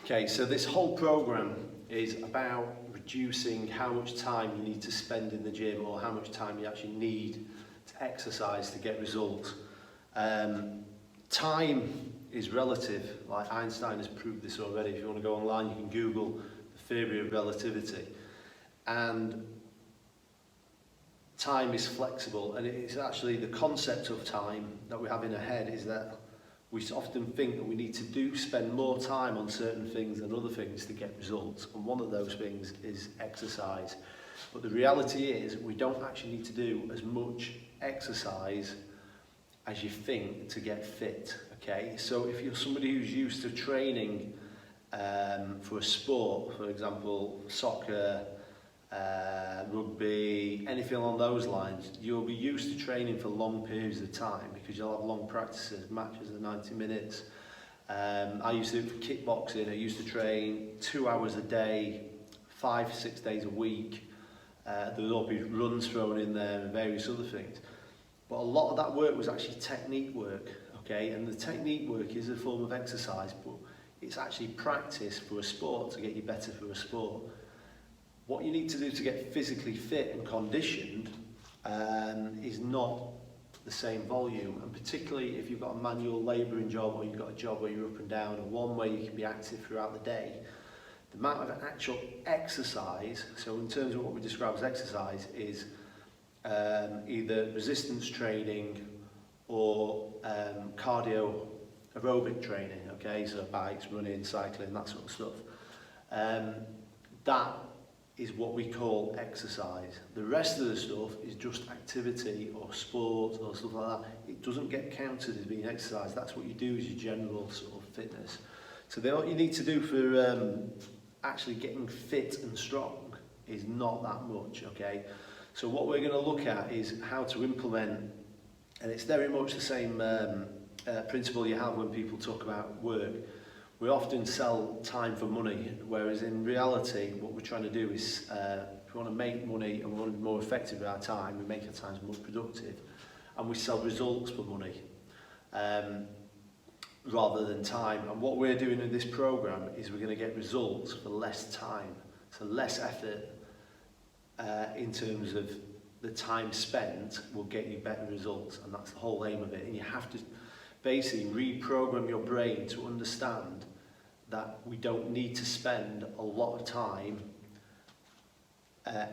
Okay, so this whole program is about reducing how much time you need to spend in the gym or how much time you actually need to exercise to get results. Time is relative, like Einstein has proved this already. If you want to go online, you can Google the theory of relativity. And time is flexible, and it's actually the concept of time that we have in our head is that we often think that we need to spend more time on certain things than other things to get results, and one of those things is exercise. But the reality is we don't actually need to do as much exercise as you think to get fit. Okay, so if you're somebody who's used to training for a sport, for example soccer, rugby, anything along those lines, you'll be used to training for long periods of time because you'll have long practices, matches of 90 minutes. I used to do it for kickboxing. I used to train 2 hours a day, 5-6 days a week. There would all be runs thrown in there and various other things. But a lot of that work was actually technique work, okay? And the technique work is a form of exercise, but it's actually practice for a sport to get you better for a sport. What you need to do to get physically fit and conditioned is not the same volume, and particularly if you've got a manual labouring job or you've got a job where you're up and down and one where you can be active throughout the day, the amount of actual exercise, so in terms of what we describe as exercise, is either resistance training or cardio aerobic training, okay, so bikes, running, cycling, that sort of stuff. That is what we call exercise. The rest of the stuff is just activity or sport or stuff like that. It doesn't get counted as being exercise. That's what you do as your general sort of fitness. So what you need to do for actually getting fit and strong is not that much, okay? So what we're going to look at is how to implement, and it's very much the same principle you have when people talk about work. We often sell time for money, whereas in reality, what we're trying to do is, if we want to make money and we want to be more effective with our time, we make our time more productive, and we sell results for money rather than time. And what we're doing in this program is we're going to get results for less time, so less effort in terms of the time spent will get you better results, and that's the whole aim of it. And you have to basically reprogram your brain to understand that we don't need to spend a lot of time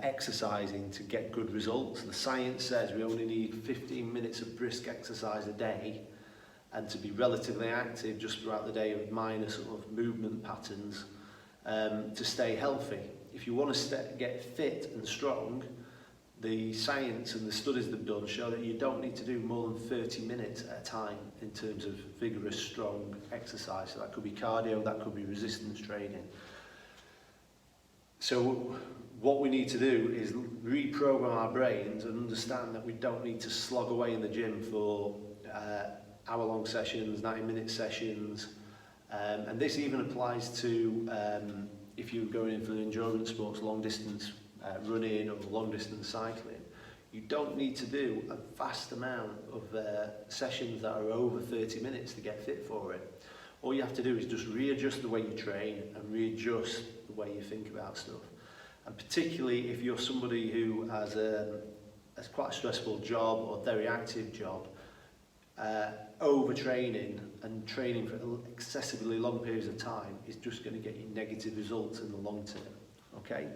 exercising to get good results. The science says we only need 15 minutes of brisk exercise a day, and to be relatively active just throughout the day with minor sort of movement patterns to stay healthy. If you want to get fit and strong, the science and the studies they've done show that you don't need to do more than 30 minutes at a time in terms of vigorous, strong exercise. So that could be cardio, that could be resistance training. So what we need to do is reprogram our brains and understand that we don't need to slog away in the gym for hour-long sessions, 90-minute sessions. And this even applies to if you're going in for the endurance sports, long distance running or long distance cycling. You don't need to do a vast amount of sessions that are over 30 minutes to get fit for it. All you have to do is just readjust the way you train and readjust the way you think about stuff. And particularly if you're somebody who has quite a stressful job or a very active job, overtraining and training for excessively long periods of time is just going to get you negative results in the long term. Okay?